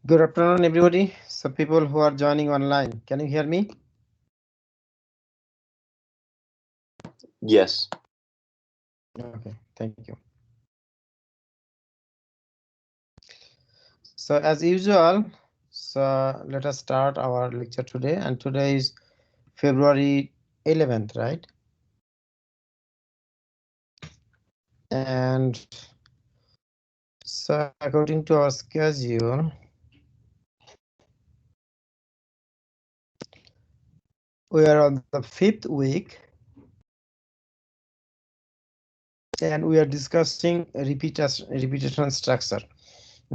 Good afternoon, everybody. So people who are joining online, can you hear me? Yes. Okay, thank you. So as usual, so let us start our lecture today, and today is February 11th, right? And so according to our schedule, we are on the 5th week, and we are discussing repetition structure.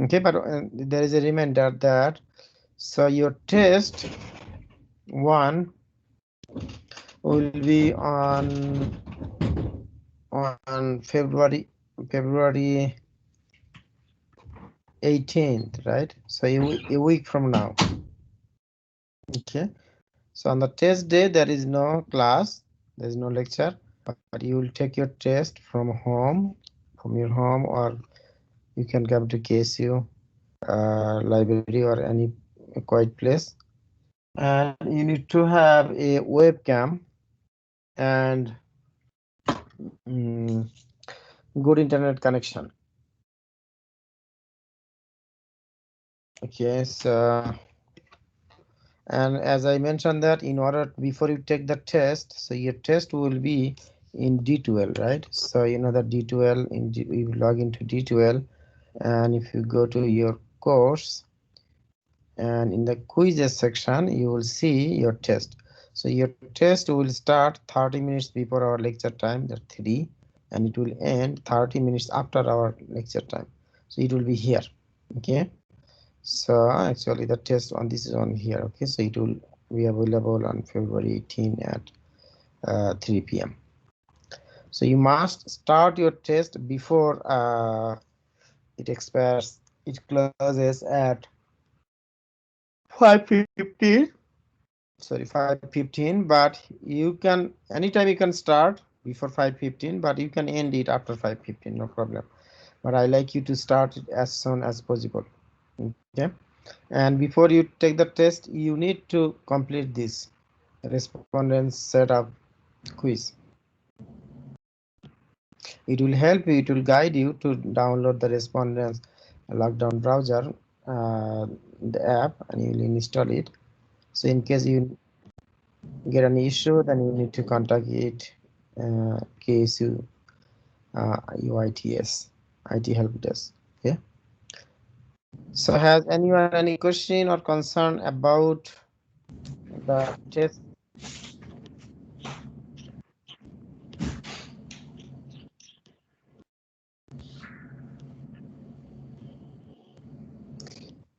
Okay, but there is a reminder that so your test 1 will be on February 18th, right? So a week from now. Okay, so on the test day there is no class, there is no lecture, but you will take your test from your home, or you can come to KSU library or any quiet place, and you need to have a webcam and good internet connection. Okay, so and as I mentioned that in order before you take the test, so your test will be in D2L, right? So you know that D2L, you log into D2L, and if you go to your course and in the quizzes section you will see your test. So your test will start 30 minutes before our lecture time, that's 3, and it will end 30 minutes after our lecture time. So it will be here. Okay, so actually the test on this is on here. Okay, so it will be available on February 18 at 3 p.m. So you must start your test before it expires. It closes at 5:15. Sorry, 5:15. But you can anytime you can start before 5:15, but you can end it after 5:15. No problem. But I like you to start it as soon as possible. Okay. And before you take the test, you need to complete this respondents setup quiz. It will help you, it will guide you to download the respondents lockdown browser, the app, and you will install it. So in case you get an issue, then you need to contact it, KSU UITS IT help desk. Okay. So has anyone any question or concern about the test?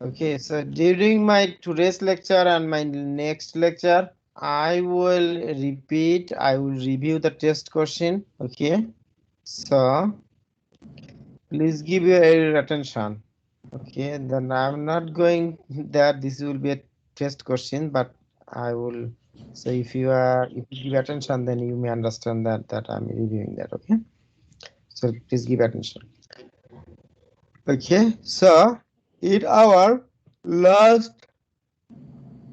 Okay, so during my today's lecture and my next lecture, I will review the test question. Okay, so please give your attention. Okay, then I'm not going that this will be a test question, but I will. So if you give attention, then you may understand that I'm reviewing that. Okay, so please give attention. Okay, so in our last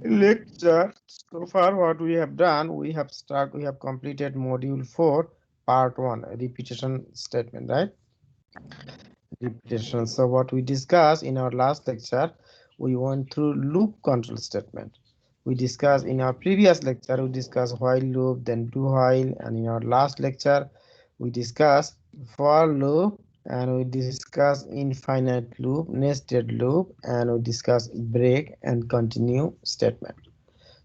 lecture so far, what we have done, we have completed module 4 part 1 repetition statement, right? Repetition. So what we discussed in our last lecture, we went through loop control statement. We discussed in our previous lecture, we discussed while loop, then do while, and in our last lecture we discussed for loop, and we discussed infinite loop, nested loop, and we discussed break and continue statement.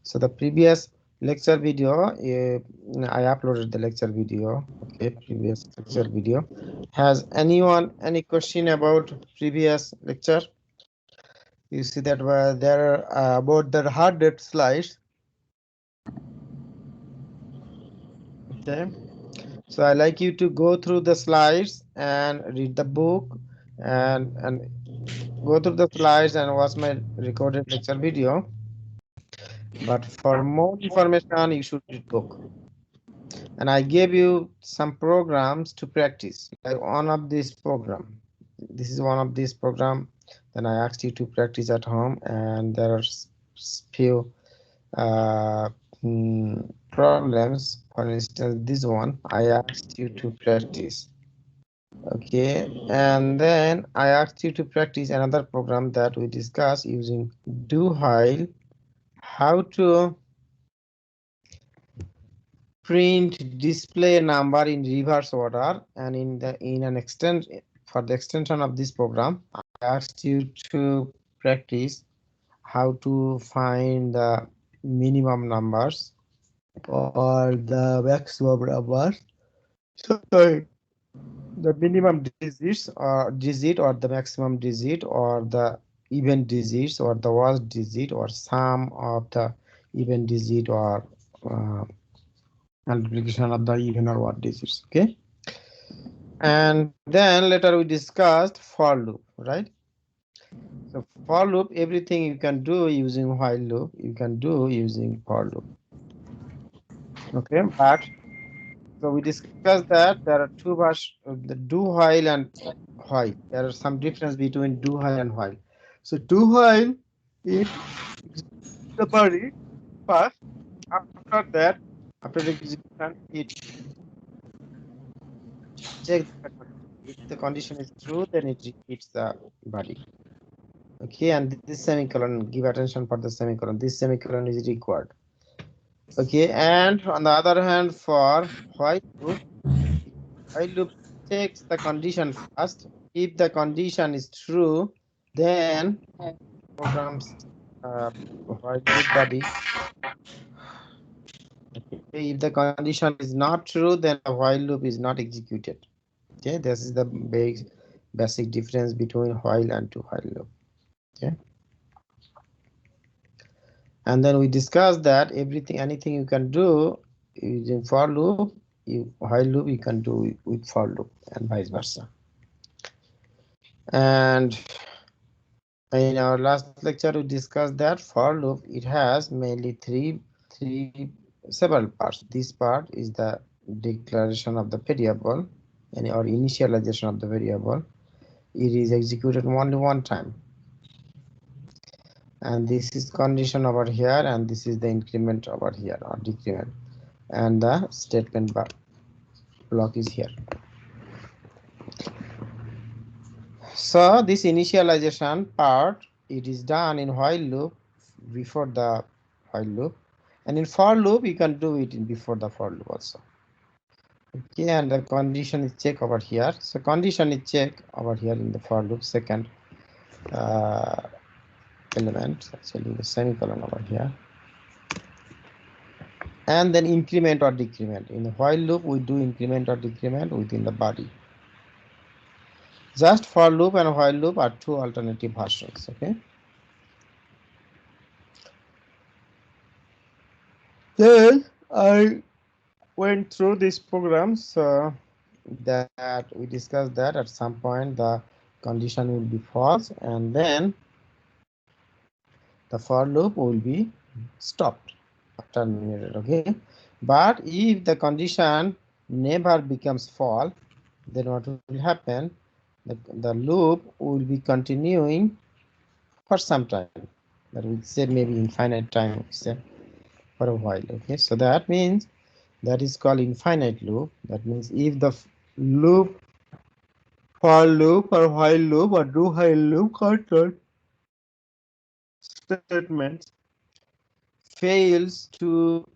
So the previous lecture video, I uploaded the lecture video. Okay, previous lecture video. Has anyone any question about previous lecture? You see that there about the hard date slides. Okay, so I like you to go through the slides and read the book, and go through the slides and watch my recorded lecture video. But for more information, you should read book. And I gave you some programs to practice, like one of this program. This is one of this program. Then I asked you to practice at home, and there are few uh, problems. For instance, this one I asked you to practice. Okay, and then I asked you to practice another program that we discussed using do while, how to print display number in reverse order, and in an extent for the extension of this program I asked you to practice how to find the minimum numbers or the maximum numbers. Sorry, the minimum digit or the maximum digit or the even digits or the worst digit or sum of the even digit or uh, multiplication of the even or odd digits. Okay, and then later we discussed for loop, right? So for loop, everything you can do using while loop, you can do using for loop. Okay, but so we discussed that there are two versions, the do while and while. There are some difference between do while and while. So do while it the body first. After that, after execution, it checks the condition. If the condition is true, then it repeats the body. Okay, and this semicolon, give attention for the semicolon. This semicolon is required. Okay, and on the other hand, for while loop checks the condition first. If the condition is true, then programs while loop body. Okay, if the condition is not true, then the while loop is not executed. Okay, this is the basic difference between while and do while loop. Okay, and then we discussed that anything you can do using for loop, while loop you can do with for loop and vice versa. And in our last lecture we discussed that for loop it has mainly three several parts. This part is the declaration of the variable and or initialization of the variable. It is executed only one time, and this is condition over here, and this is the increment over here or decrement, and the statement block is here. So this initialization part, it is done in while loop before the while loop, and in for loop you can do it in before the for loop also. Okay, and the condition is check over here. So condition is check over here in the for loop second element, actually the semicolon over here, and then increment or decrement. In the while loop we do increment or decrement within the body. Just for loop and while loop are two alternative versions. Okay, then I went through these programs that we discussed that at some point the condition will be false, and then the for loop will be stopped or terminated. Okay, but if the condition never becomes false, then what will happen? The loop will be continuing for some time. That will say maybe infinite time. Say for a while. Okay, so that means that is called infinite loop. That means if the loop, for loop or while loop or do while loop control statement fails to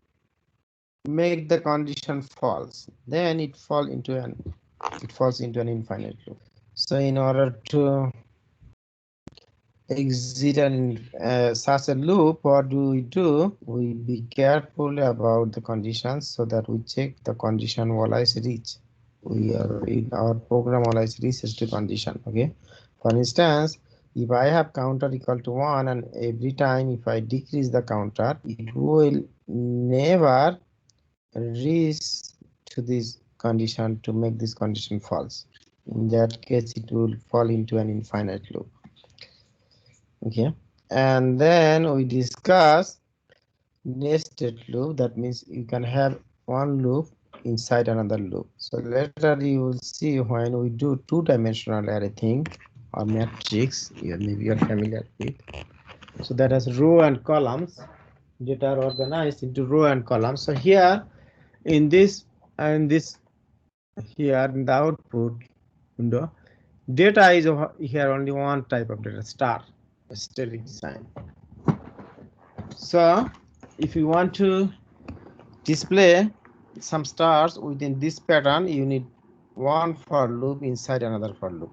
make the condition false, then it falls into an infinite loop. So in order to exit such a loop, what do? We be careful about the conditions so that we check the condition always reach. We are in our program always reaches to condition. Okay, for instance, if I have counter equal to 1, and every time if I decrease the counter, it will never reach to this condition to make this condition false. In that case, it will fall into an infinite loop. Okay, and then we discuss nested loop. That means you can have one loop inside another loop. So later you will see when we do two-dimensional array thing, or matrix. Maybe you're familiar with. So that has row and columns. Data are organized into row and columns. So here in this and this here in the output window, data is here only one type of data, star, steric sign. So if you want to display some stars within this pattern, you need one for loop inside another for loop.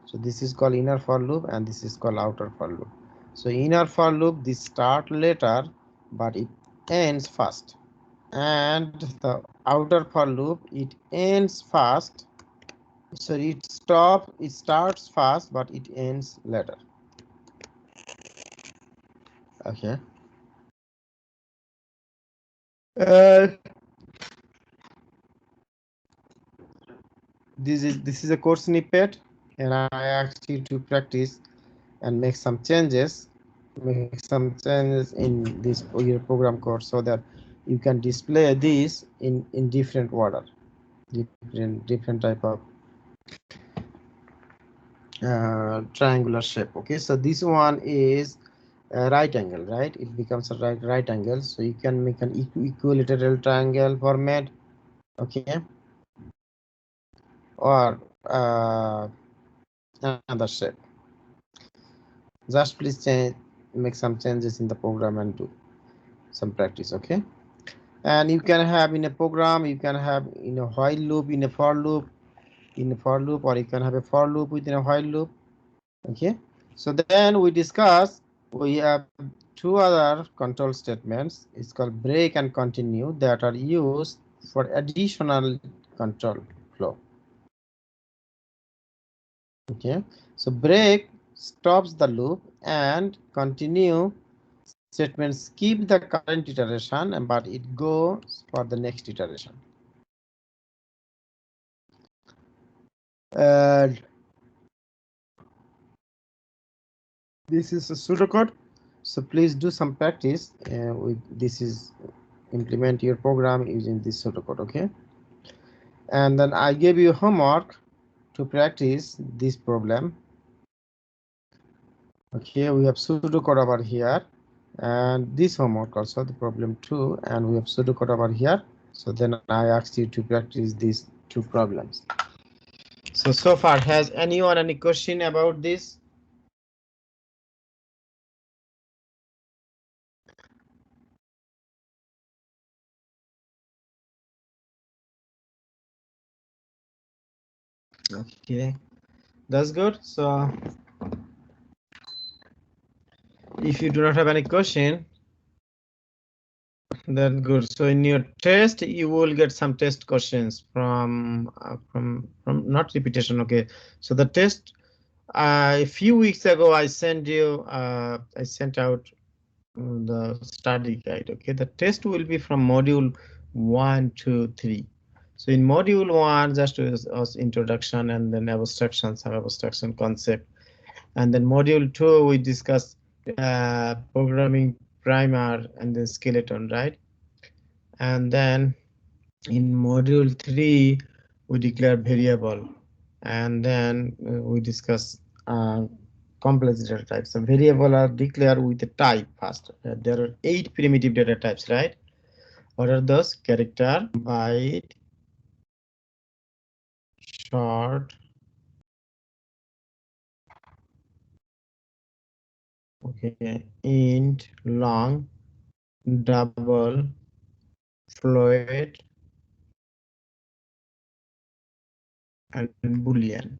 So this is called inner for loop and this is called outer for loop. So inner for loop, this start later but it ends first, and the outer for loop, it ends fast. So it starts fast but it ends later. Okay. This is a course snippet, and I asked you to practice and make some changes in this your program code so that you can display this in different order, different type of triangular shape. Okay, so this one is a right angle, right? It becomes a right angle, so you can make an equilateral triangle format. Okay, or another shape. Just please make some changes in the program and do some practice. Okay, and you can have in a program, you can have in a while loop, in a for loop, or you can have a for loop within a while loop. Okay, so then we have two other control statements. It's called break and continue, that are used for additional control flow. Okay, so break stops the loop and continue statement skip the current iteration, but it goes for the next iteration. And this is a pseudocode, so please do some practice with this. Is implement your program using this pseudocode. Okay, and then I gave you homework to practice this problem. Okay, we have pseudocode over here, and this homework also the problem 2, and we have pseudocode over here. So then I asked you to practice these two problems. So far, has anyone any question about this? Okay, that's good. So if you do not have any question, then good. So in your test, you will get some test questions from not repetition. Okay, so the test a few weeks ago I sent out the study guide. Okay, the test will be from module 1, 2, 3. So in module 1, just as introduction, and then abstraction, some abstraction concept, and then module 2 we discuss programming primer and then skeleton, right? And then in module 3 we declare variable, and then we discuss complex data types. So variable are declared with a type first. There are 8 primitive data types, right? What are those? Character, byte, short, okay, int, long, double, float, and boolean.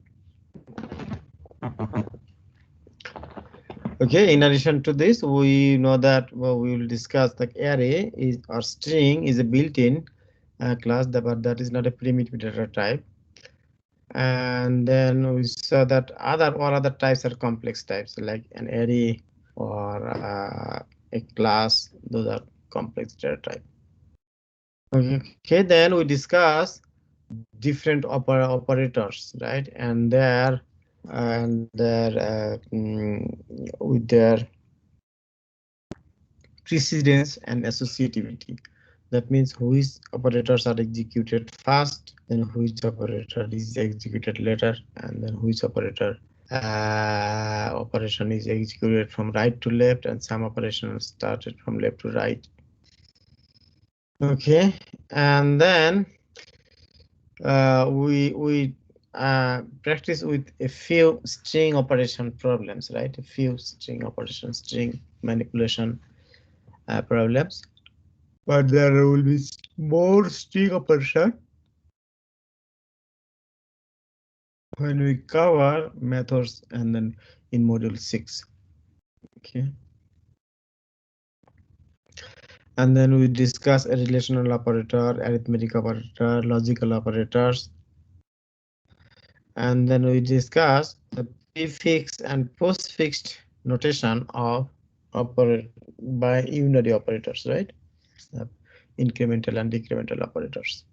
Okay, in addition to this, we know that we will discuss the array is or string is a built-in class, but that is not a primitive data type. And then we saw that all other types are complex types, like an array or a class. Those are complex data type. Okay, then we discuss different operators, right? And with their precedence and associativity. That means which operators are executed first, then which operator is executed later, and then which operator operation is executed from right to left, and some operations started from left to right. Okay, and then we practice with a few string operation problems, right? A few string operations, string manipulation problems, but there will be more string operation when we cover methods and then in module 6. Okay, and then we discuss a relational operator, arithmetic operator, logical operators, and then we discuss the prefix and postfixed notation of by unary operators, right? Uh, incremental and decremental operators.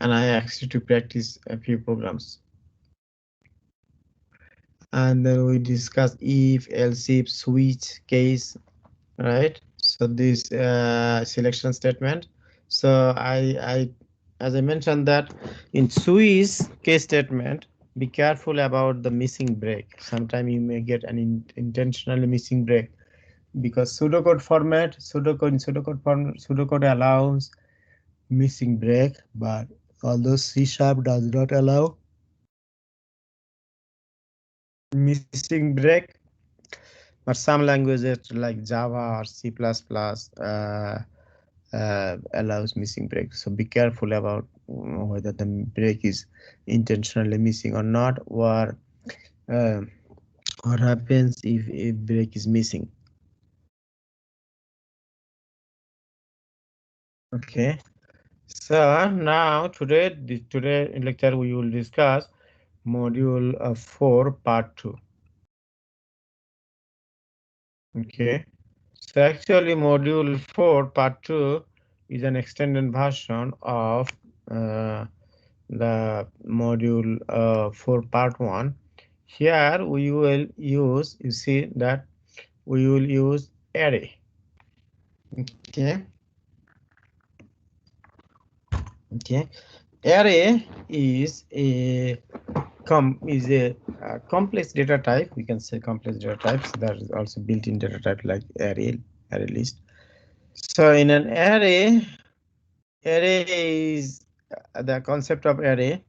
And I asked you to practice a few programs. And then we discuss if, else, if, switch, case, right? So this selection statement. So as I mentioned that in switch case statement, be careful about the missing break. Sometimes you may get an intentionally missing break because pseudocode format, pseudocode allows missing break, but although C# does not allow missing break, but some languages like Java or C++ allows missing break. So be careful about whether the break is intentionally missing or not, or what happens if a break is missing. Okay, so now today in lecture we will discuss module 4 part 2. Okay, so actually module 4 part 2 is an extended version of the module 4 part 1. Here we will use, you see that we will use array. Okay, array is a complex data type. We can say complex data types. There is also built-in data type like array list. So in an array is the concept of array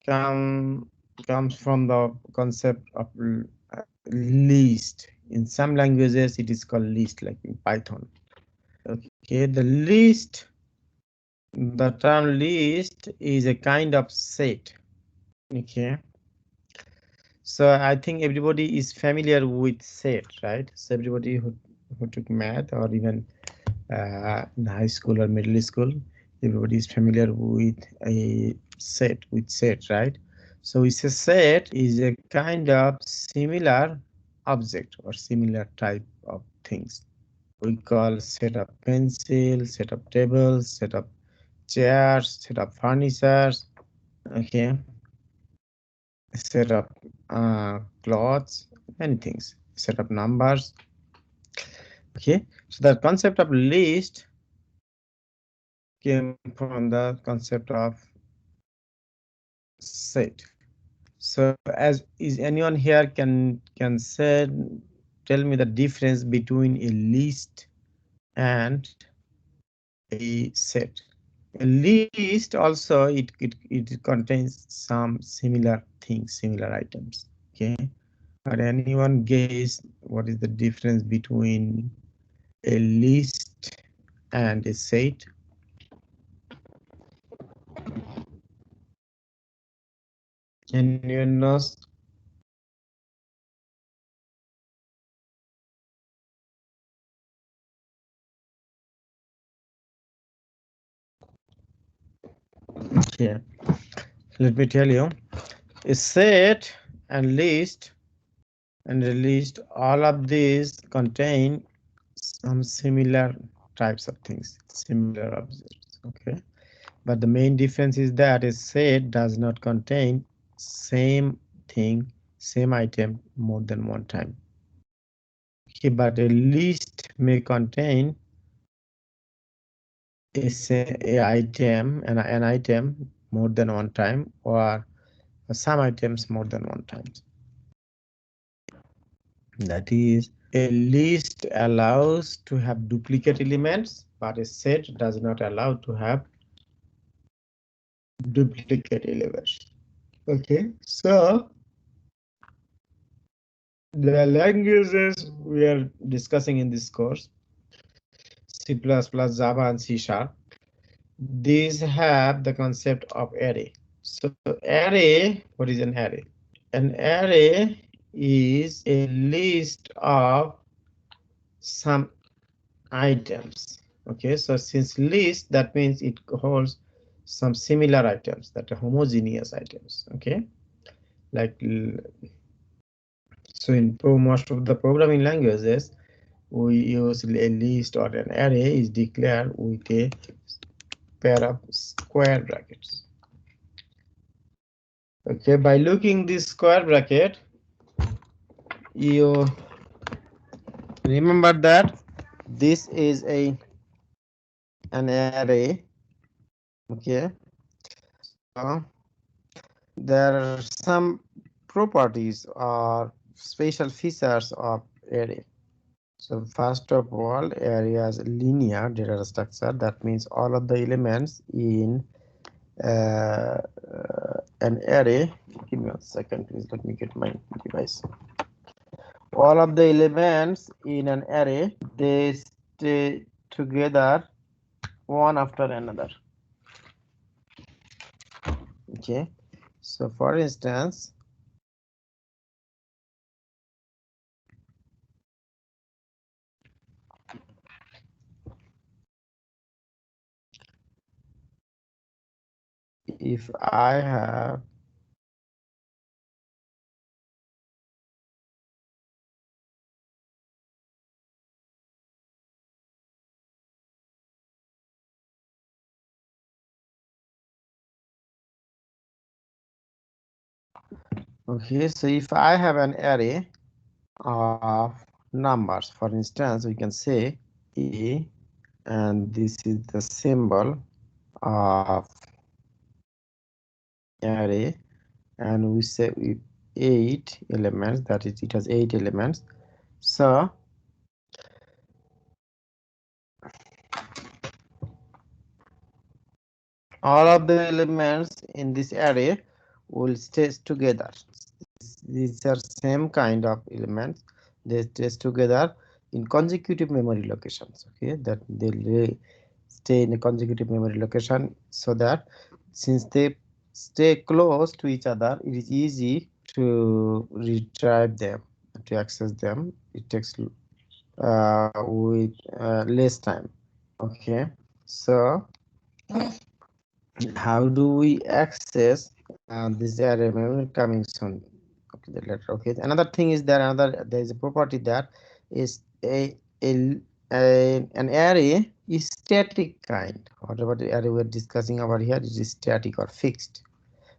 comes from the concept of list. In some languages it is called list, like in Python. Okay, the term list is a kind of set. Okay, so I think everybody is familiar with set, right? So everybody who took math or even in high school or middle school, everybody is familiar with a set, right? So it's a set is a kind of similar object or similar type of things. We call set of pencils, set of tables, set of chairs, set of furnitures. Okay, set of clothes, many things, set of numbers. Okay, so the concept of list came from the concept of set. So as is anyone here can say, tell me the difference between a list and a set. A list also it contains some similar things, similar items. Okay, but anyone guess what is the difference between a list and a set? Anyone knows? Okay, let me tell you. A set and list all of these contain some similar types of things, similar objects. Okay, but the main difference is that a set does not contain same thing, same item more than one time. Okay, but a list may contain a item and an item more than one time, or some items more than one time. That is, a list allows to have duplicate elements, but a set does not allow to have duplicate elements. Okay, so the languages we are discussing in this course, C++, Java, and C#, these have the concept of array. So array, what is an array? An array is a list of some items. Okay, so since list, that means it holds some similar items, that are homogeneous items. Okay, like, so in most of the programming languages, we use a list or an array is declared with a pair of square brackets. Okay, by looking this square bracket, you remember that this is an array. Okay, so there are some properties or special features of array. So first of all, array has linear data structure. That means all of the elements in an array. Give me a second, please. Let me get my device. All of the elements in an array, they stay together one after another. Okay, so for instance, if I have okay, so if I have an array of numbers, for instance, we can say A, and this is the symbol of array, and we say with 8 elements, that is, it has 8 elements. So all of the elements in this array will stay together. These are same kind of elements. They stay together in consecutive memory locations. Okay, that they stay in a consecutive memory location, so that since they stay close to each other, it is easy to retrieve them, to access them. It takes with less time. Okay, so how do we access this array memory coming soon? Okay, the letter. Okay, another thing is that there is a property that is an array is static kind. Whatever the array we're discussing over here is static or fixed.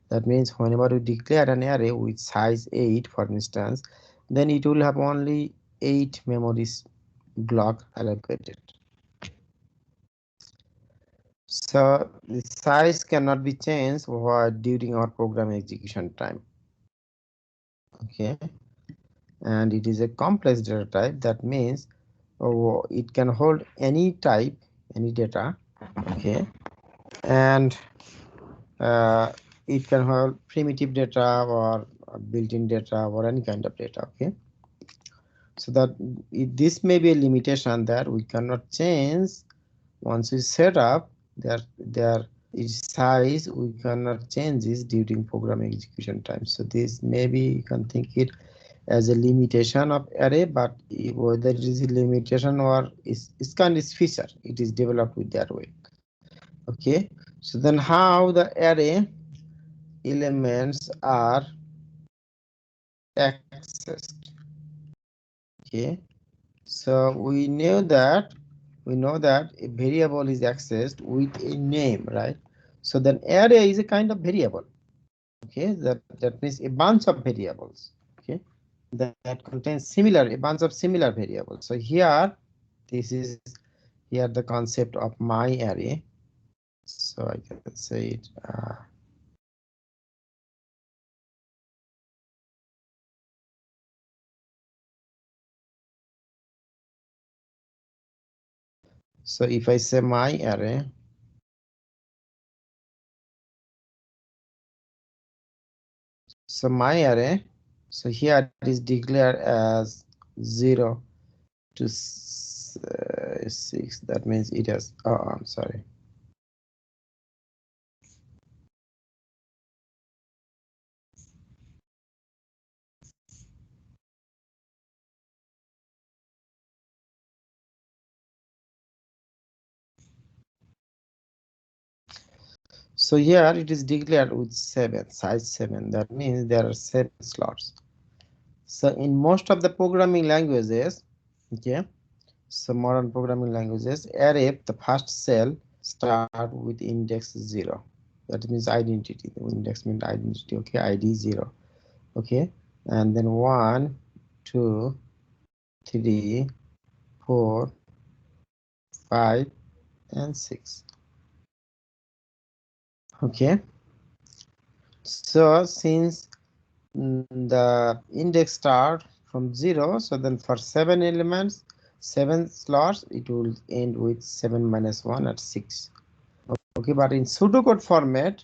That means whenever we declare an array with size 8, for instance, then it will have only 8 memories block allocated. So the size cannot be changed during our program execution time. Okay, and it is a complex data type. That means it can hold any type, any data. Okay, and it can hold primitive data or built-in data or any kind of data. Okay, so that this may be a limitation that we cannot change once we set up their its size. We cannot change this during program execution time. So this maybe you can think it as a limitation of array, but whether it is a limitation or it's kind of feature, it is developed with that way. Okay, so then how the array elements are accessed? Okay, so we know that a variable is accessed with a name, right? So then array is a kind of variable. Okay, that means a bunch of variables. Okay, that contains a bunch of similar variables. So here, this is here the concept of my array. So I can say it. So if I say my array, so my array, so here it is declared as 0 to 6. That means it has, oh, I'm sorry. So here it is declared with 7, size 7. That means there are 7 slots. So in most of the programming languages, okay, so modern programming languages, array, the first cell start with index 0. That means identity. The index means identity. Okay, ID 0. Okay, and then 1, 2, 3, 4, 5, and 6. Okay, so since the index start from 0, so then for 7 elements, 7 slots, it will end with 7 minus 1 at 6. Okay, but in pseudocode format,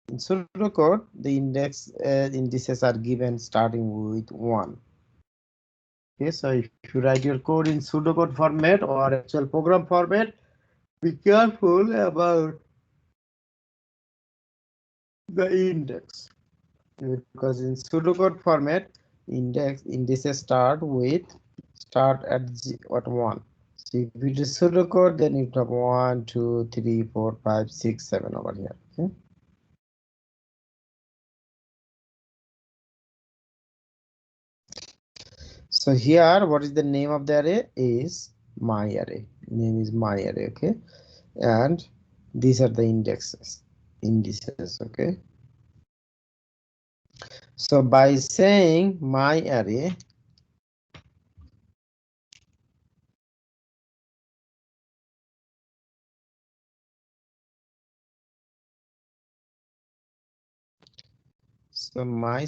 in pseudocode, the indices are given starting with 1. Okay, so if you write your code in pseudocode format or actual program format, be careful about the index, because in pseudocode format, indices start at 1. So if it is pseudocode, then you have 1, 2, 3, 4, 5, 6, 7 over here. Okay. So here, what is the name of the array? Is my array. Name is my array. Okay, and these are the indices. Okay. So by saying my array, so my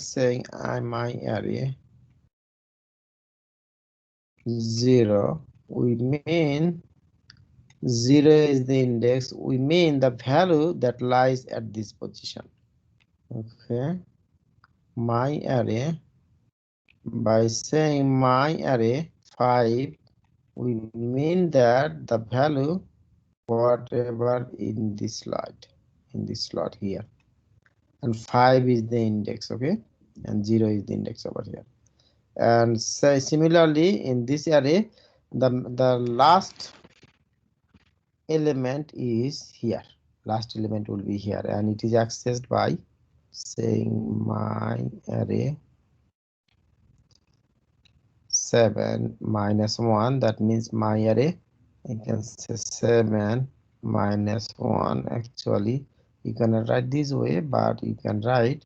array 0, we mean 0 is the index. We mean the value that lies at this position. Okay, my array. By saying my array 5, we mean that the value whatever in this slot here, and 5 is the index. Okay, and 0 is the index over here. And say similarly in this array, the last element is here. Last element will be here, and it is accessed by saying my array 7 minus 1. That means my array, you can say 7 minus 1. Actually, you cannot write this way, but you can write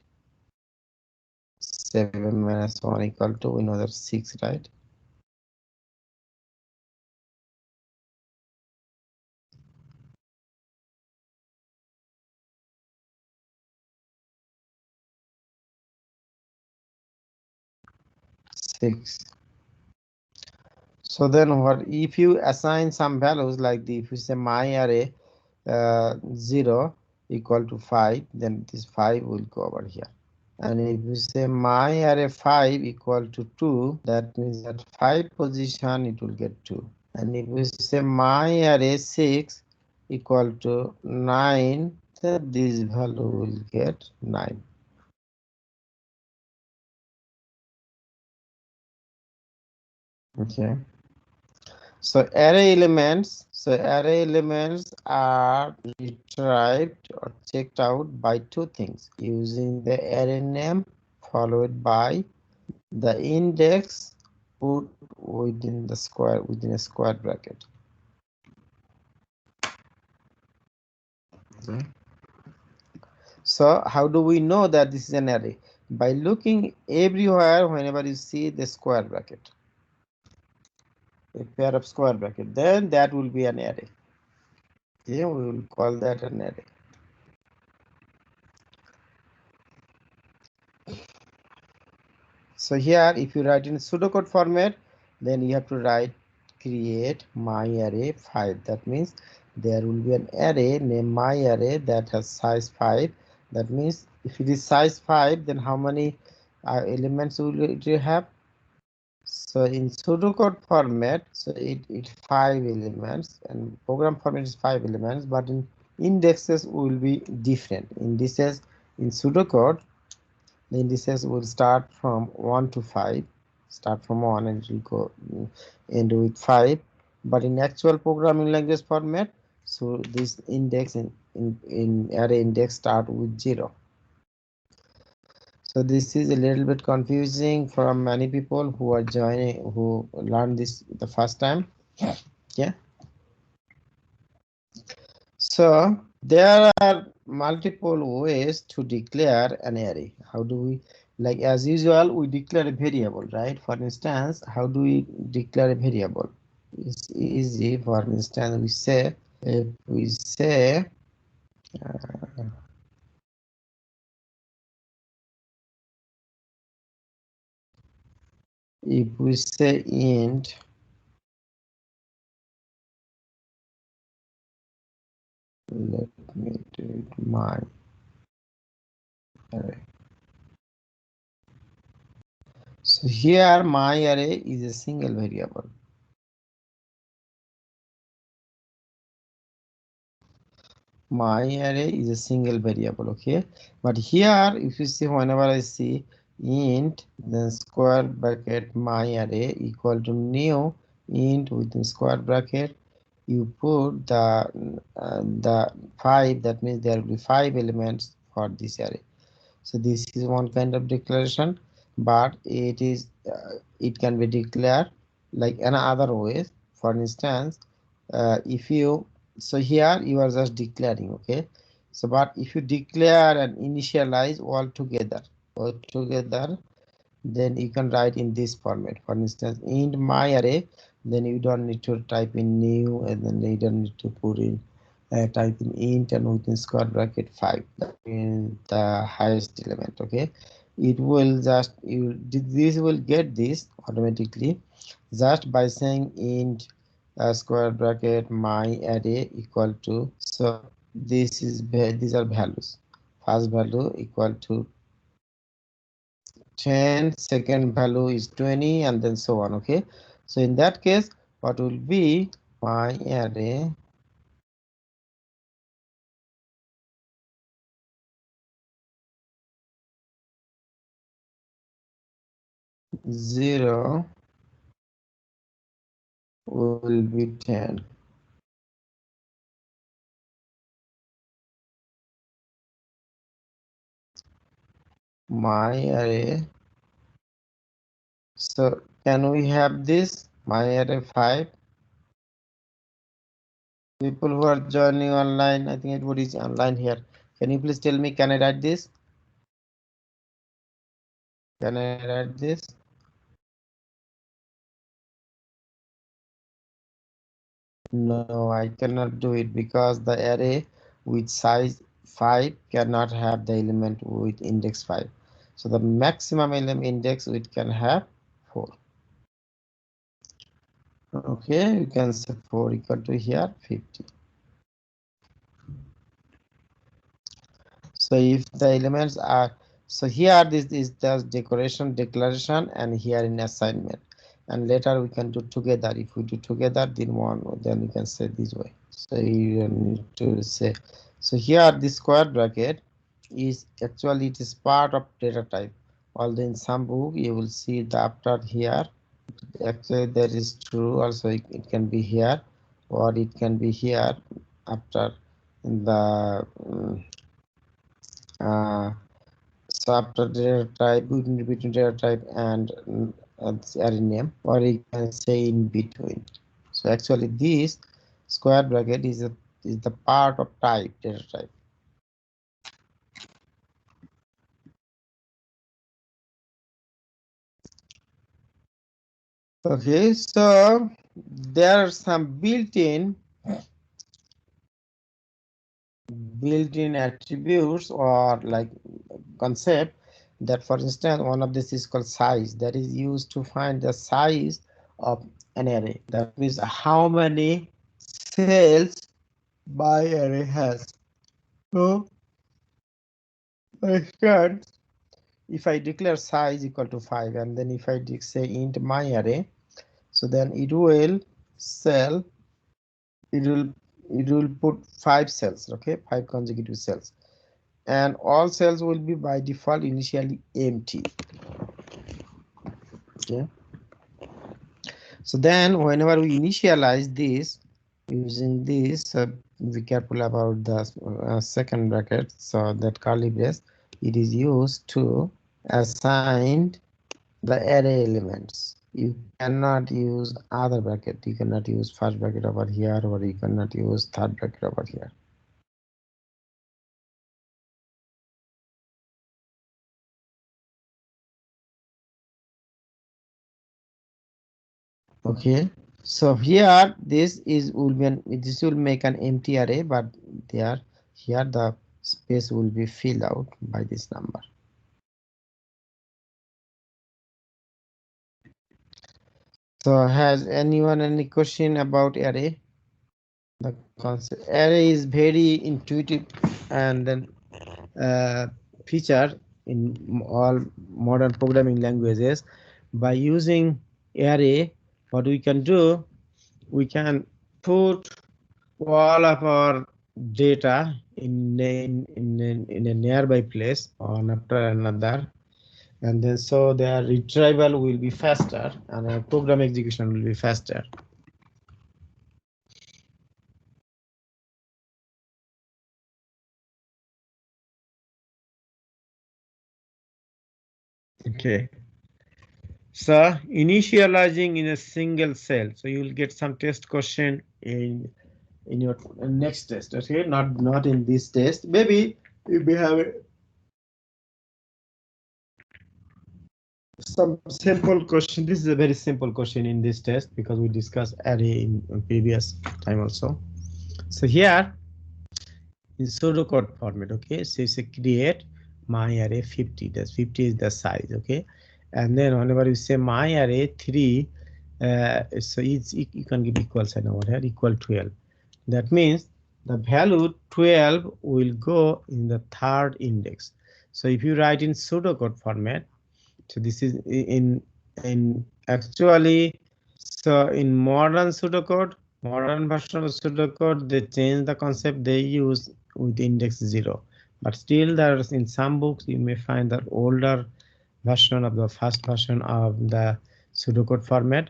7 minus 1 equal to another 6, right? Six. So then what if you assign some values, like if you say my array 0 equal to 5, then this 5 will go over here. And if you say my array 5 equal to 2, that means at 5 position it will get 2. And if we say my array 6 equal to 9, then this value will get 9. Okay. So array elements are retrieved or checked out by two things: using the array name followed by the index put within a square bracket. Okay. So how do we know that this is an array? By looking everywhere whenever you see the square bracket, a pair of square bracket, then that will be an array. Okay, we will call that an array. So here, if you write in pseudocode format, then you have to write create my array 5. That means there will be an array named my array that has size 5. That means if it is size 5, then how many elements will it have? So in pseudocode format, so it 5 elements, and program format is 5 elements, but in indexes will be different. Indices in pseudocode, the indices will start from 1 to 5, start from 1 and it will go end with 5. But in actual programming language format, so this index in array index start with 0. So this is a little bit confusing for many people who are joining, who learn this the first time. Yeah. So there are multiple ways to declare an array. How do we, like as usual, we declare a variable, right? For instance, how do we declare a variable? It's easy. For instance, we say, if we say, uh, if we say int, let me do it my array. So here my array is a single variable. My array is a single variable, okay? But here, if you see, whenever I see int, then square bracket my array equal to new int within square bracket, you put the 5, that means there will be 5 elements for this array. So this is one kind of declaration, but it can be declared like another way. For instance, if you, so here you are just declaring, okay? So but if you declare and initialize all together, then you can write in this format. For instance, in my array, then you don't need to type in new, and then you don't need to put in type in int and within square bracket 5, that means the highest element, okay? It will just, this will get this automatically just by saying int square bracket my array equal to, so this is these are values. First value equal to 10, second value is 20, and then so on, okay? So in that case, what will be my array 0 will be 10. My array, so can we have this my array 5? People who are joining online, I think everybody is online here. Can you please tell me, can I write this? Can I write this? No, I cannot do it because the array with size 5 cannot have the element with index 5. So the maximum element index it can have 4. Okay, you can say 4 equal to here 50. So if the elements are, so here this is the decoration declaration, and here in assignment, and later we can do together. If we do together, then then we can say this way. So you don't need to say, so here this square bracket is actually, it is part of data type, although in some book you will see the after here, actually that is true also, it can be here or it can be here after the uh, so after data type, between data type and array name, or you can say in between. So actually this square bracket is the part of type, data type. Okay, so there are some built-in built-in attributes or like concept that, for instance, one of this is called size, that is used to find the size of an array. That means how many cells my array has. So for instance, if I declare size equal to 5 and then if I say int my array, so then it will cell, it will put 5 cells, okay, 5 consecutive cells, and all cells will be by default initially empty. Okay, so then whenever we initialize this using this, be careful about the second bracket, so that curly brace, it is used to assign the array elements. You cannot use other bracket, you cannot use first bracket over here, or you cannot use third bracket over here. Okay, so here this will make an empty array, but there here the space will be filled out by this number. So has anyone any question about array? The concept array is very intuitive and then feature in all modern programming languages. By using array, what we can do, we can put all of our data in a nearby place one after another, and then so their retrieval will be faster and our program execution will be faster. Okay, so initializing in a single cell, so you will get some test question in your next test. Okay, not in this test. Maybe you may have some simple question. This is a very simple question in this test because we discussed array in previous time also. So here in pseudocode format, okay, so it's a create my array 50, that's 50 is the size, okay, and then whenever you say my array 3, so you can give equal sign over here, equal 12. That means the value 12 will go in the third index. So if you write in pseudocode format, so this is in actually, so in modern pseudocode, modern version of pseudocode, they change the concept, they use with index 0. But still there's in some books you may find the older version of the first version of the pseudocode format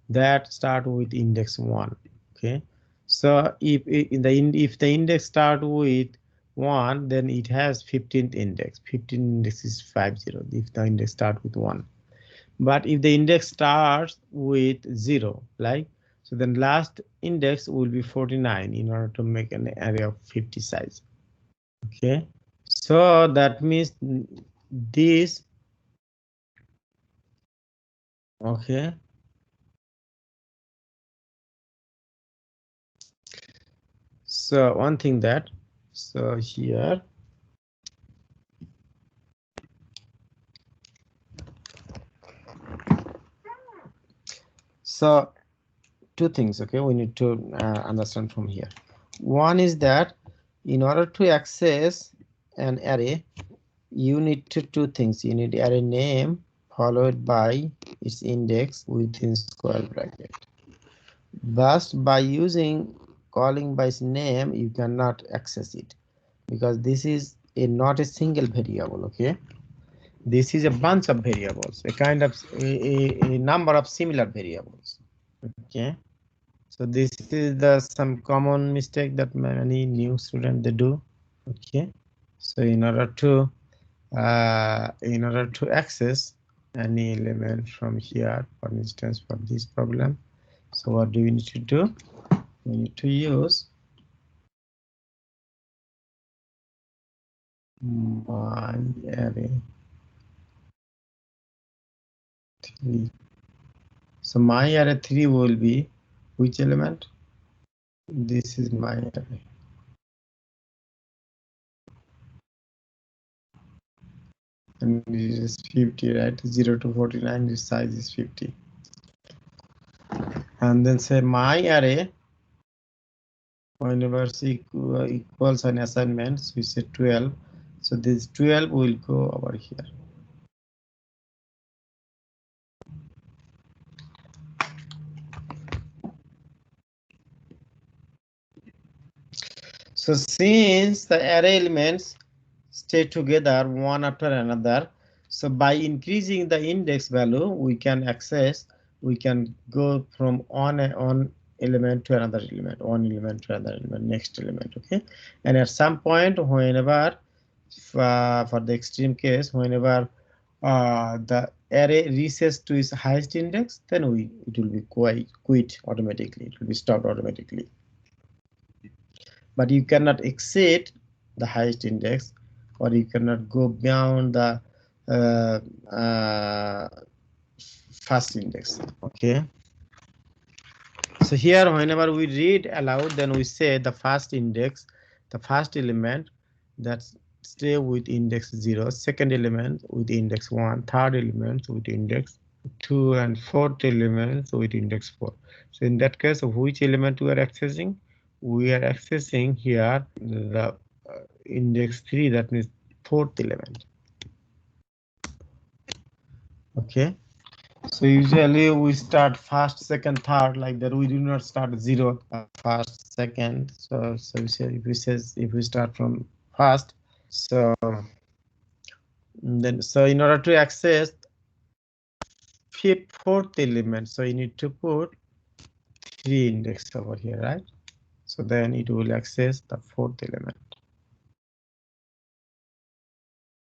that start with index 1. Okay, so if the index start with 1, then it has 15th index. 15th index is 50 if the index start with 1. But if the index starts with 0, like, so then last index will be 49 in order to make an array of 50 size. Okay, so that means this, okay, so one thing that, so here, so two things, okay, we need to understand from here. One is that in order to access an array, you need to two things. You need array name followed by its index within square bracket. But by using calling by its name, you cannot access it because this is not a single variable. Okay, this is a bunch of variables, a kind of a number of similar variables. Okay, so this is the some common mistake that many new students they do. Okay, so in order to access any element from here, for instance, for this problem, so what do we need to do? We need to use my array 3. So my array 3 will be which element? This is my array. and this is 50, right? 0 to 49, this size is 50. And then say my array, whenever C equals an assignment, so we say 12. So this 12 will go over here. So since the array elements stay together one after another, so by increasing the index value, we can go from one element to another element, one element to another element, next element, okay? And at some point, whenever, for the extreme case, whenever the array reaches to its highest index, then it will be quit automatically, it will be stopped automatically. But you cannot exceed the highest index, or you cannot go beyond the first index, okay? So here, whenever we read aloud, then we say the first index, the first element that stay with index 0, second element with index 1, third element with index 2, and fourth element with index 4. So in that case, which element we are accessing? We are accessing here the index 3, that means fourth element. Okay. So usually we start first, second, third like that. We do not start 0, first, second. So if we start from first, so then in order to access fourth element, so you need to put 3 index over here, right? So then it will access the fourth element.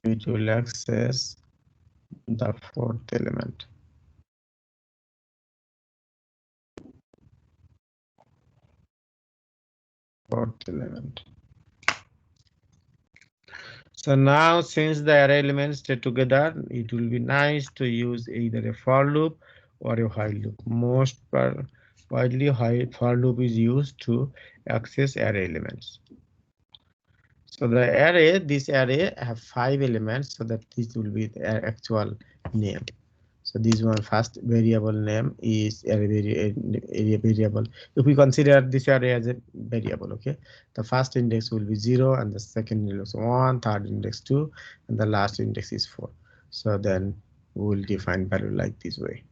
It will access the fourth element. Fourth element. So now, since the array elements stay together, it will be nice to use either a for loop or a while loop. Most widely, for loop is used to access array elements. So the array, this array have 5 elements, so that this will be the actual name. So this one first variable name is array variable. If we consider this array as a variable, okay, the first index will be 0, and the second index 1, third index 2, and the last index is 4. So then we will define value like this way.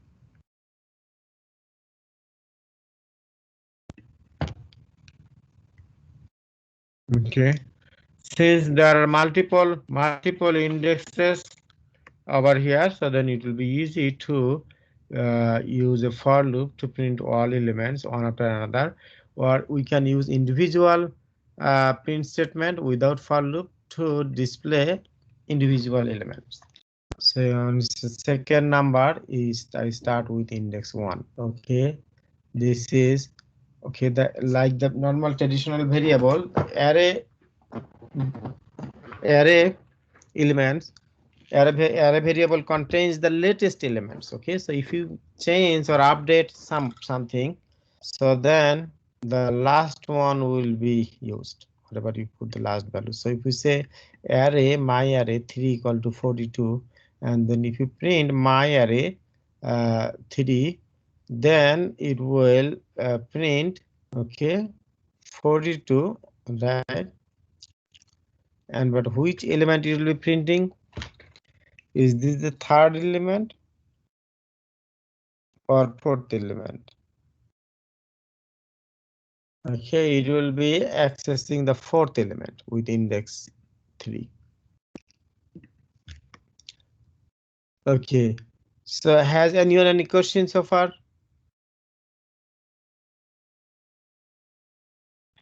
Okay, since there are multiple indexes over here, so then it will be easy to use a for loop to print all elements one after another, or we can use individual print statement without for loop to display individual elements. So on the second number is I start with index 1. Okay, this is okay, like the normal traditional variable array elements. Array variable contains the latest elements. Okay, so if you change or update something, so then the last one will be used, whatever you put the last value. So if we say array my array 3 equal to 42, and then if you print my array 3, then it will print, okay, 42, right? And but which element it will be printing? Is this the third element or fourth element? Okay, it will be accessing the fourth element with index 3. Okay, so has anyone any questions so far?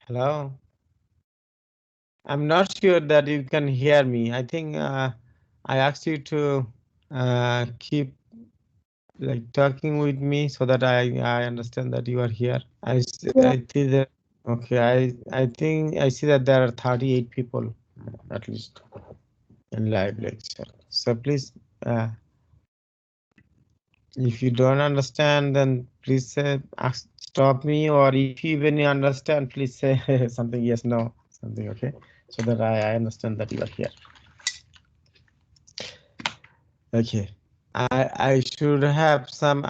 Hello? I'm not sure that you can hear me. I think I asked you to keep like talking with me so that I understand that you are here. I see that. Okay, I think I see that there are 38 people at least in live lecture. So please, if you don't understand, then please stop me, or if you even understand, please say something yes, no, something, okay, so that I understand that you are here. Okay, I should have some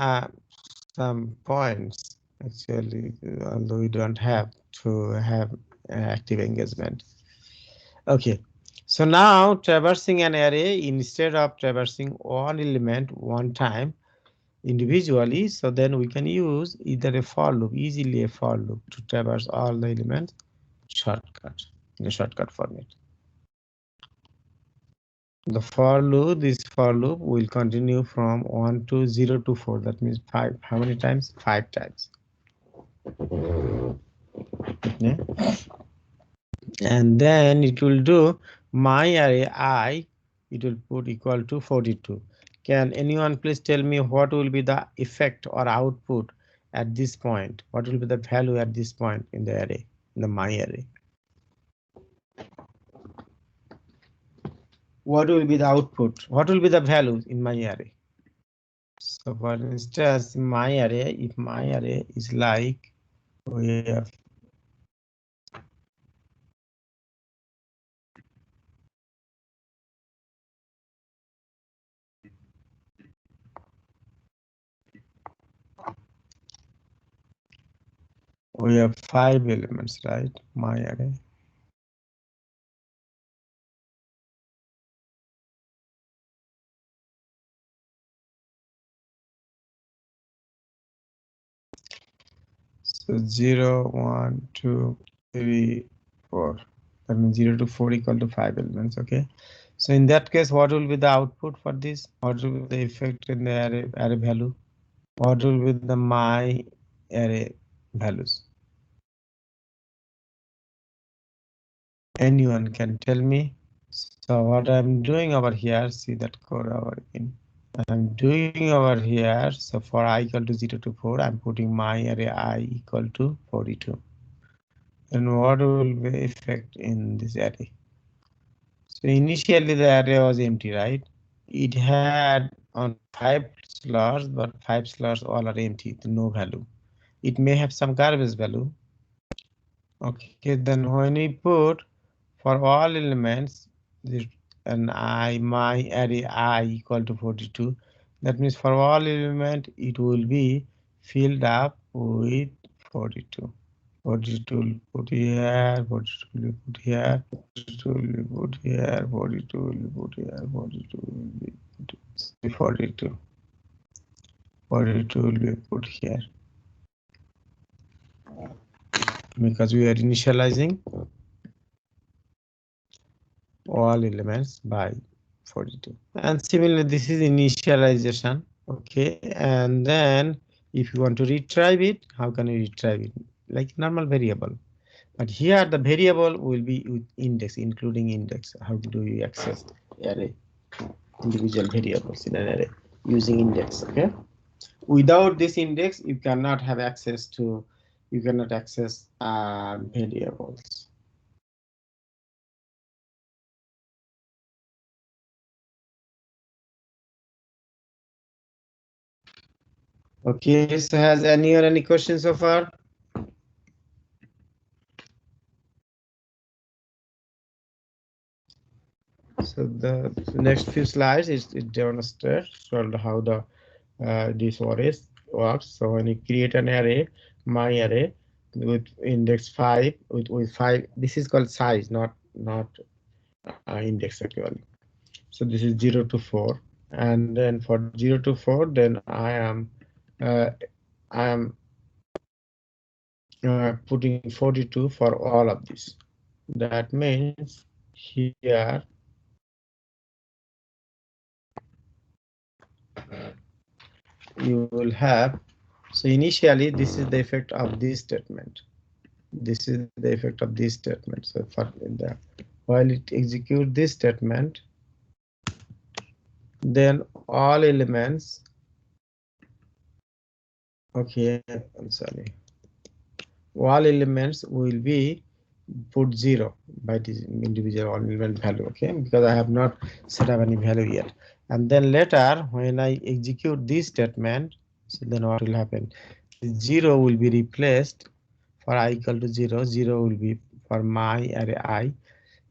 points actually, although we don't have to have active engagement. Okay, so now traversing an array, instead of traversing one element one time individually, so then we can use either a for loop, easily a for loop, to traverse all the elements shortcut in a shortcut format. The for loop, this for loop will continue from 1 to 0 to 4. That means 5. How many times? 5 times. Yeah. And then it will do my array I, it will put equal to 42. Can anyone please tell me what will be the effect or output at this point? What will be the value at this point in the array, in the my array? What will be the output? What will be the value in my array? So for instance, my array, if my array is like, we have we have 5 elements, right? My array. So 0, 1, 2, 3, 4. That means 0 to 4 equal to 5 elements. Okay. So in that case, what will be the output for this? What will be the effect in the array value? What will be the my array values? Anyone can tell me? So what I'm doing over here, see that code over in. I'm doing over here, so for I equal to 0 to 4, I'm putting my array I equal to 42. And what will be effect in this array? So initially the array was empty, right? It had on 5 slots, but 5 slots all are empty, no value. It may have some garbage value. Okay, then when we put for all elements, and my array I equal to 42. That means for all element it will be filled up with 42. 42 will put here, 42 will put here, 42 will put here, 42 will put here, 42 will be 42. 42 will be put here. Because we are initializing all elements by 42. And similarly, this is initialization. Okay, and then if you want to retrieve it, how can you retrieve it? Like normal variable. But here the variable will be with index, including index. How do you access array, individual variables in an array using index? Okay. Without this index, you cannot have access to, you cannot access variables. Okay, so has anyone any questions so far? So the next few slides is it demonstrates how the this works. So when you create an array, my array with index 5 with 5, this is called size, not index actually. So this is 0 to 4, and then for 0 to 4, then uh, I am putting 42 for all of this. That means here you will have, so initially this is the effect of this statement. This is the effect of this statement. So for the, while it executes this statement, then all elements, okay, I'm sorry, all elements will be put 0 by this individual element value, okay, because I have not set up any value yet. And then later when I execute this statement, so then what will happen? 0 will be replaced for I equal to 0. 0 will be for my array I.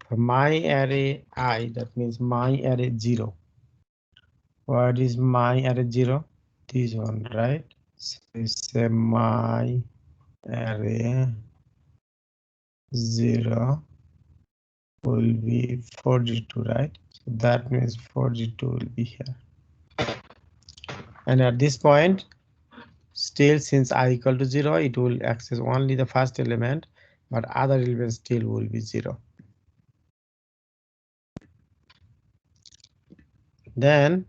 For my array I, that means my array 0. What is my array 0? This one, right? So we say my array 0 will be 42, right? So that means 42 will be here. And at this point, still since I equal to 0, it will access only the first element, but other elements still will be 0. Then,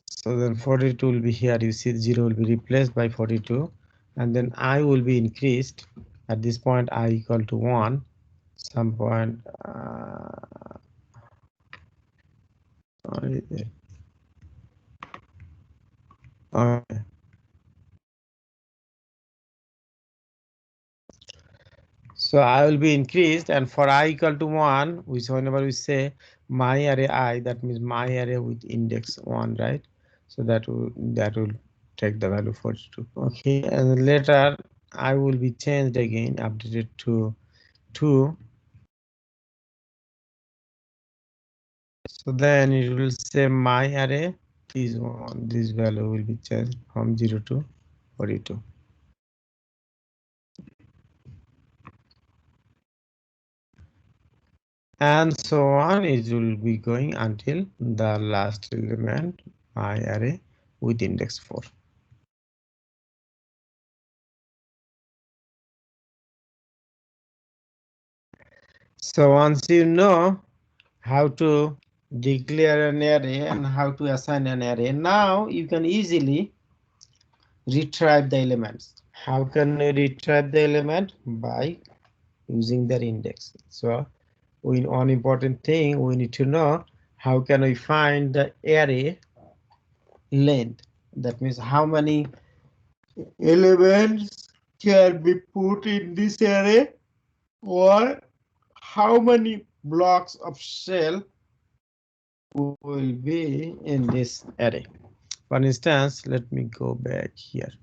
so then 42 will be here. You see 0 will be replaced by 42, and then I will be increased. At this point, I equal to 1. Some point. Okay. So I will be increased, and for I equal to 1, which whenever we say my array I, that means my array with index 1, right? So that will take the value 42. Okay, and later I will be changed again, updated to 2. So then it will say my array is 1. This value will be changed from 0 to 42. And so on, it will be going until the last element, my array with index 4. So once you know how to declare an array and how to assign an array, now you can easily retrieve the elements. How can you retrieve the element? By using their index. So one important thing we need to know, how can we find the array length? That means how many elements can be put in this array, or how many blocks of shell will be in this array. For instance, let me go back here.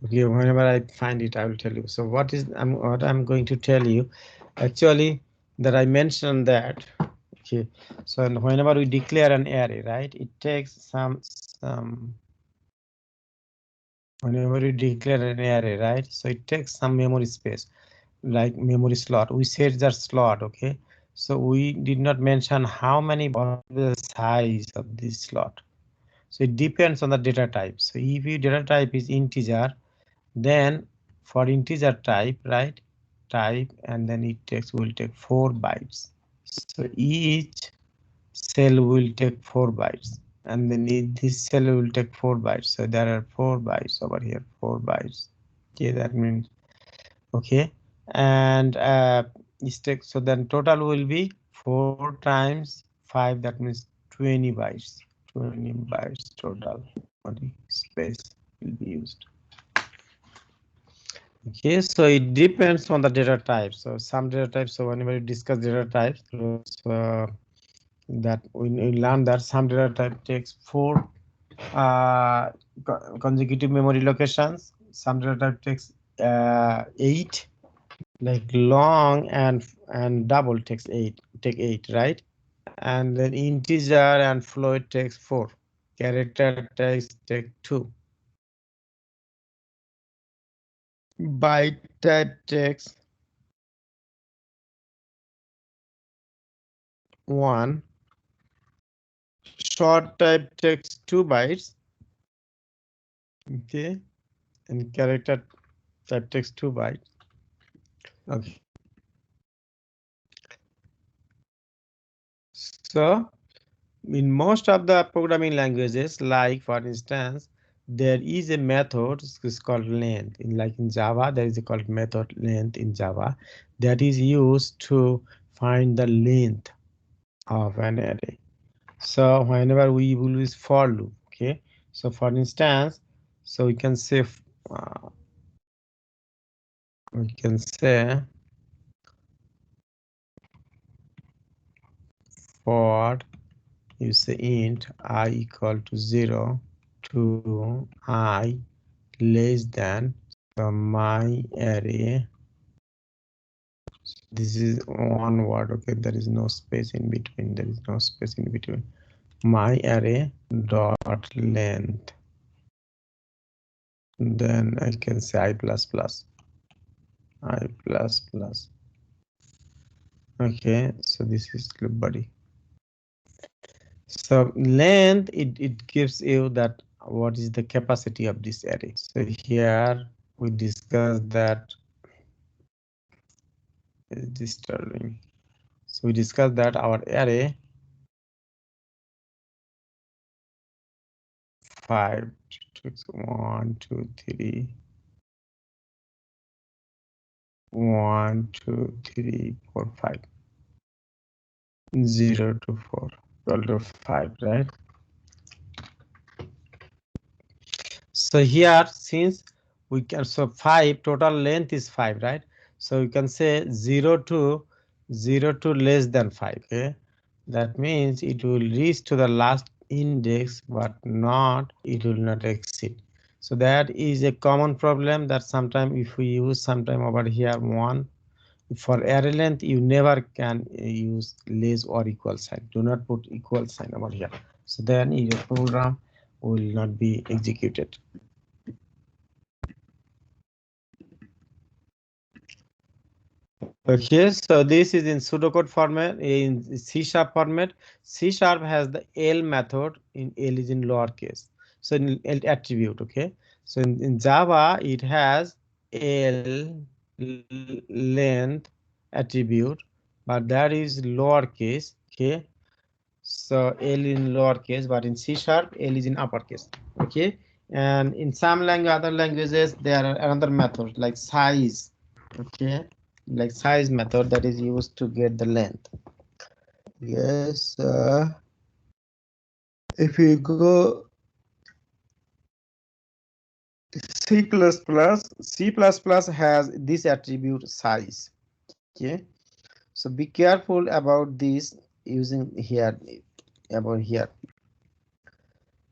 Okay, whenever I find it, I will tell you. So what I'm going to tell you, actually, that I mentioned that. Okay, so whenever we declare an array, right, it takes some whenever we declare an array, right, so it takes some memory space, like memory slot. We set that slot, okay. So we did not mention how many, the size of this slot. So it depends on the data type. So if your data type is integer, then for integer type, right, type, and then it will take 4 bytes. So each cell will take 4 bytes, and then this cell will take 4 bytes. So there are 4 bytes over here, 4 bytes. Okay, that means okay, and so then total will be 4 times 5. That means 20 bytes. 20 bytes total memory space will be used. Okay, so it depends on the data type. So some data types, so whenever you discuss data types, that we learn that some data type takes 4 consecutive memory locations. Some data type takes 8, like long and double takes 8, take 8, right? And then integer and float takes 4. Character take 2. Byte type takes 1. Short type takes 2 bytes. Okay, and character type takes 2 bytes. Okay. So in most of the programming languages, like for instance, there is a method, it's called length. In Java, there is a called method length in Java that is used to find the length of an array. So whenever we will use for loop, okay. So for instance, so we can say for you say int I equal to 0 to I less than, so my array, this is one word, okay, there is no space in between, there is no space in between, my array dot length, then I can say I plus plus. Okay, so this is the body. So length, it gives you that what is the capacity of this array. So here we discuss that is disturbing. So we discuss that our array 5 1 2 3 1 2 3 4 5 0 to 4 equal to 5, right? So here, since we can, so 5 total length is 5, right? So we can say 0 to less than 5. Okay, that means it will reach to the last index, but not, it will not exceed. So that is a common problem that sometime if we use sometime over here 1 for array length, you never can use less or equal sign. Do not put equal sign over here. So then your program will not be executed. Okay, so this is in pseudocode format, in C# format. C# has the L method, in L is in lowercase. So in L attribute, okay. So in Java, it has L length attribute, but that is lowercase, okay. So L in lowercase, but in C#, L is in uppercase, okay. And in some other languages, there are another method like size, okay, like size method that is used to get the length. Yes, if you go C++, C++ has this attribute size, okay. So be careful about this using here, about here.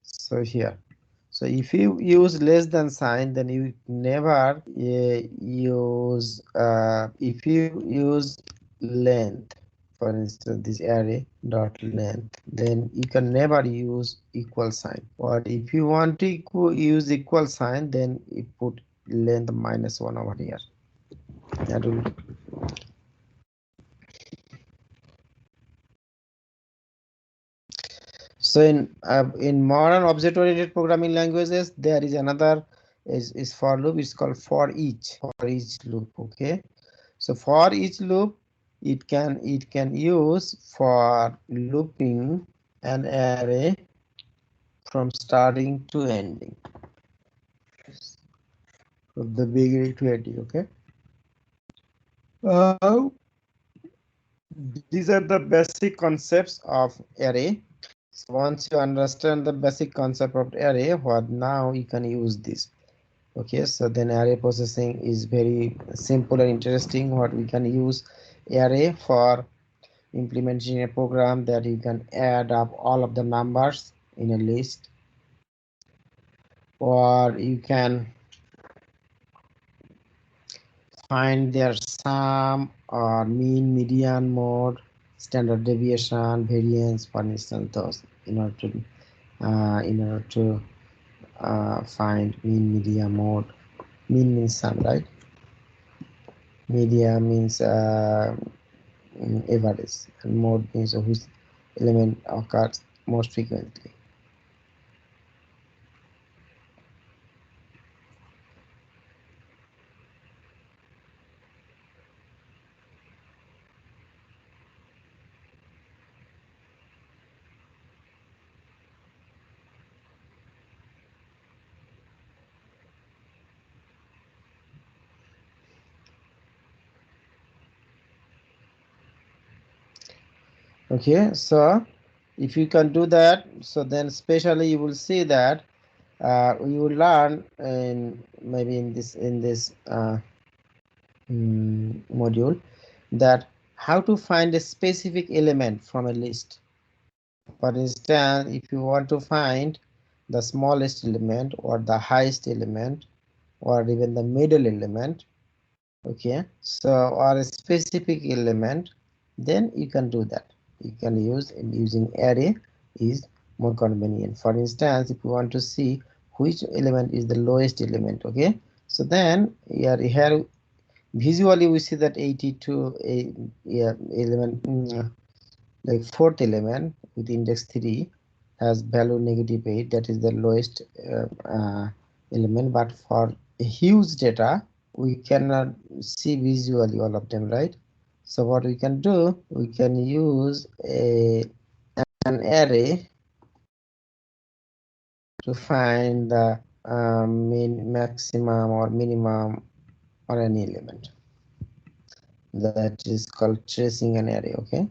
So here, so if you use less than sign, then you never use, if you use length, for instance this array dot length, then you can never use equal sign. But if you want to use equal sign, then you put length -1 over here. That will. So in modern object-oriented programming languages, there is another is for loop. It's called for each loop. Okay, so for each loop, it can use for looping an array from starting to ending, from the beginning to ending. Okay, these are the basic concepts of array. So once you understand the basic concept of array, what now you can use this. Okay, so then array processing is very simple and interesting. What we can use array for implementing a program that you can add up all of the numbers in a list, or you can find their sum or mean, median, mode, standard deviation, variance, for instance, those in order to find mean, median, mode. Mean means sum, right? Media means average, and mode means which element occurs most frequently. Okay, so if you can do that, so then especially you will see that you will learn in maybe in this module that how to find a specific element from a list. For instance, if you want to find the smallest element or the highest element or even the middle element, okay, so or a specific element, then you can do that. You can use using array is more convenient. For instance, if you want to see which element is the lowest element, okay, so then here visually we see that 82 element, like fourth element with index 3 has value -8, that is the lowest element, but for a huge data we cannot see visually all of them, right? So what we can do, we can use an array to find the maximum or minimum or any element. That is called tracing an array, okay?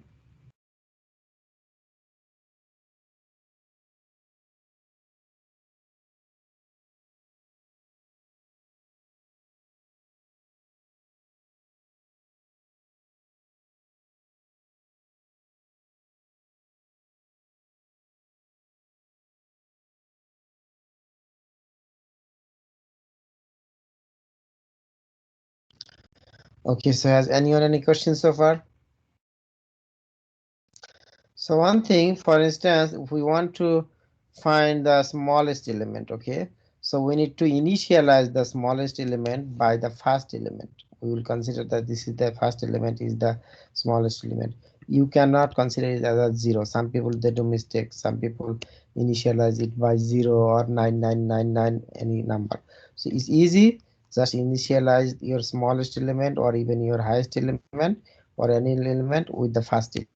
Okay, so has anyone any questions so far? So one thing, for instance, if we want to find the smallest element, okay, so we need to initialize the smallest element by the first element. We will consider that this is the first element is the smallest element. You cannot consider it as a zero. Some people they do mistakes. Some people initialize it by 0 or 9999 any number. So it's easy. Just initialize your smallest element or even your highest element or any element with the first element.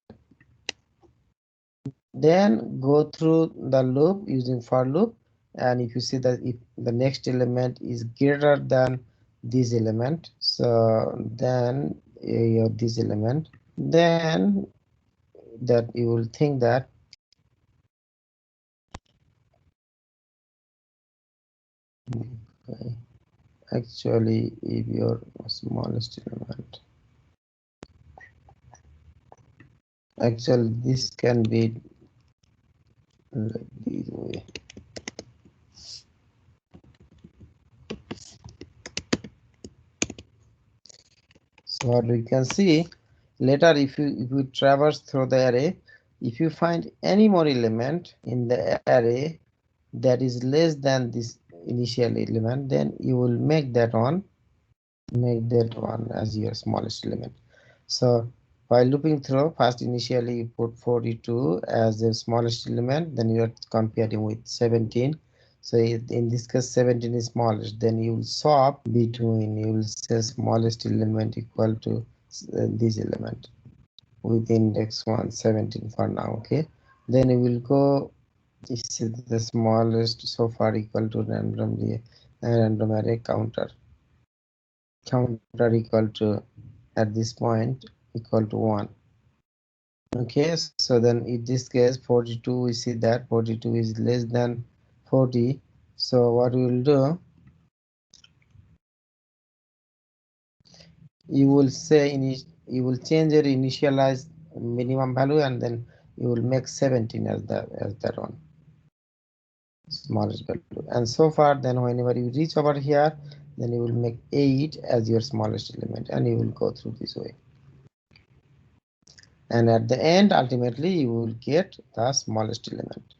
Then go through the loop using for loop, and if you see that if the next element is greater than this element, so then this element, then that you will think that actually if your smallest element, actually this can be like this way. So what we can see later, if you traverse through the array, if you find any more element in the array that is less than this initial element, then you will make that one as your smallest element. So while looping through, first initially you put 42 as the smallest element, then you are comparing with 17. So in this case 17 is smallest, then you will swap between, you will say smallest element equal to this element with index 1 17 for now, okay. Then you will go, this is the smallest so far equal to random array counter equal to at this point equal to 1. Okay, so then in this case 42, we see that 42 is less than 40. So what we will do, you will say you will change your initialize minimum value, and then you will make 17 as that one smallest value. And so far, then whenever you reach over here, then you will make 8 as your smallest element, and you will go through this way. And at the end, ultimately, you will get the smallest element.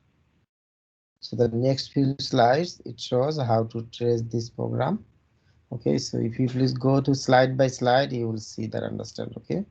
So the next few slides, it shows how to trace this program. Okay, so if you please go to slide by slide, you will see that, understand, okay?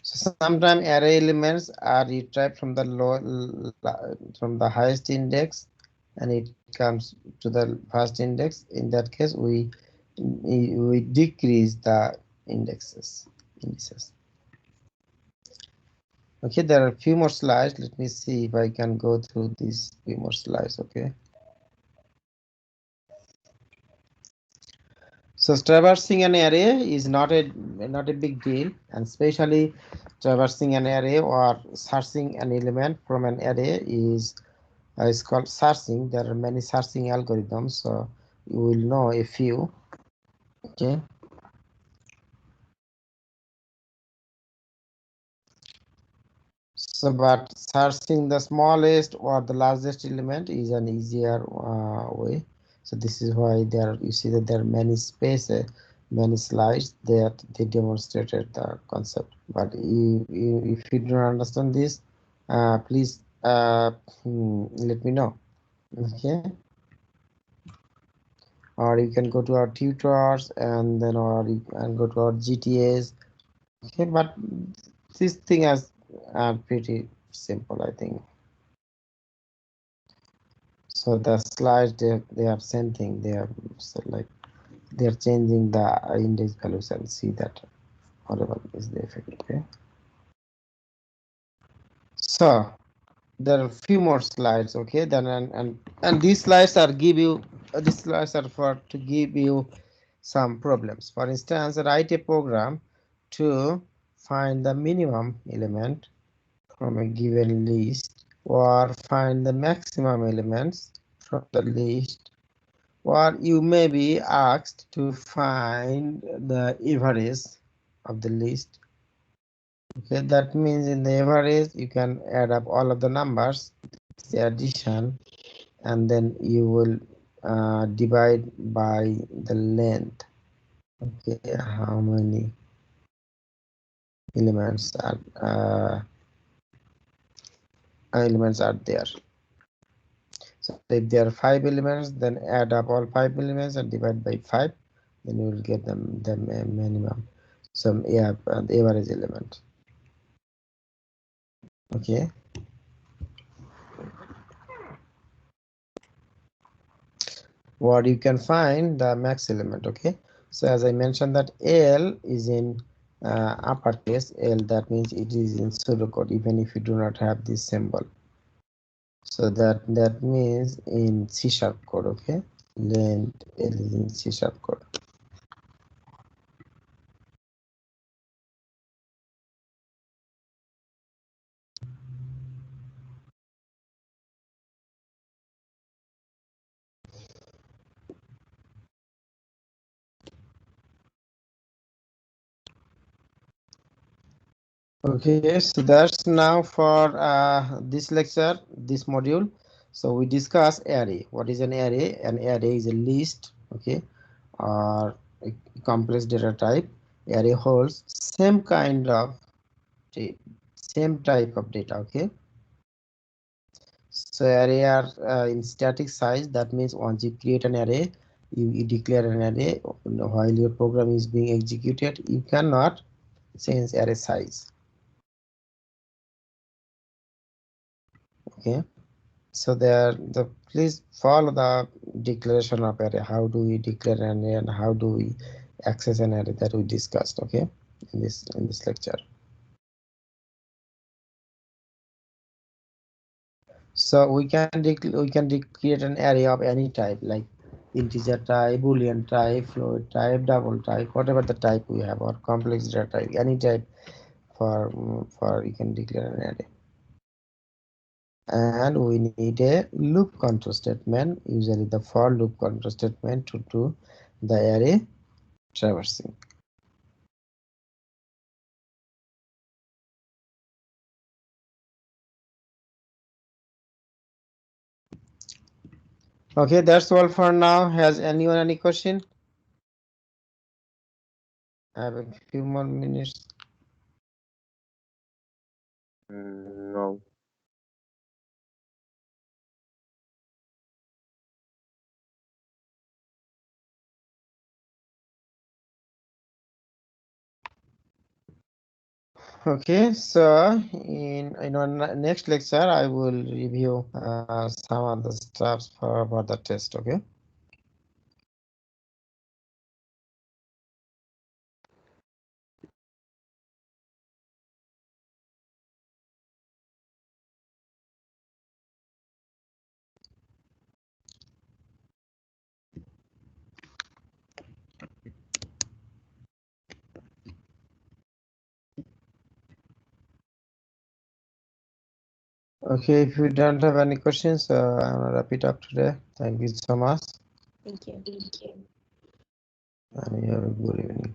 So sometimes array elements are retrieved from the from the highest index, and it comes to the first index. In that case, we decrease the indices. Okay, there are a few more slides. Let me see if I can go through these few more slides. Okay. So traversing an array is not a big deal, and especially traversing an array or searching an element from an array is called searching. There are many searching algorithms, so you will know a few. Okay. So, but searching the smallest or the largest element is an easier way. So this is why there you see that there are many spaces, many slides that they demonstrated the concept. But if you don't understand this, please let me know. Okay, or you can go to our tutors and then or you can go to our GTAs. Okay, but this thing is pretty simple, I think. So the slides they are same thing. They are so like they are changing the index values and see that whatever is the effect. Okay. So there are a few more slides. Okay. Then and these slides are give you these slides are for to give you some problems. For instance, write a program to find the minimum element from a given list or find the maximum elements from the list, or you may be asked to find the average of the list. Okay, that means in the average you can add up all of the numbers, the addition, and then you will divide by the length. Okay, how many elements are there? So if there are 5 elements, then add up all 5 elements and divide by 5, then you will get the minimum. So yeah, the average element. Okay. Or you can find the max element. Okay. So as I mentioned that L is in uppercase L, that means it is in pseudocode even if you do not have this symbol. So that means in C# code. Okay. Length L is in C# code. Okay, so that's now for this lecture, this module. So we discuss array. What is an array? An array is a list, okay, or a complex data type. Array holds same type of data, okay. So array are in static size. That means once you create an array, you declare an array. While your program is being executed, you cannot change array size, okay. So please follow the declaration of array. How do we declare an array and how do we access an array that we discussed, okay, in this lecture. So we can create an array of any type, like integer type, boolean type, float type, double type, whatever the type we have, or complex data type, any type for you can declare an array. And we need a loop control statement, usually the for loop control statement, to do the array traversing. Okay, that's all for now. Has anyone any question? I have a few more minutes. No. Okay, so in our next lecture, I will review some of the steps for the test. Okay. Okay, if you don't have any questions, I'm gonna wrap it up today. Thank you so much. Thank you. And you have a good evening.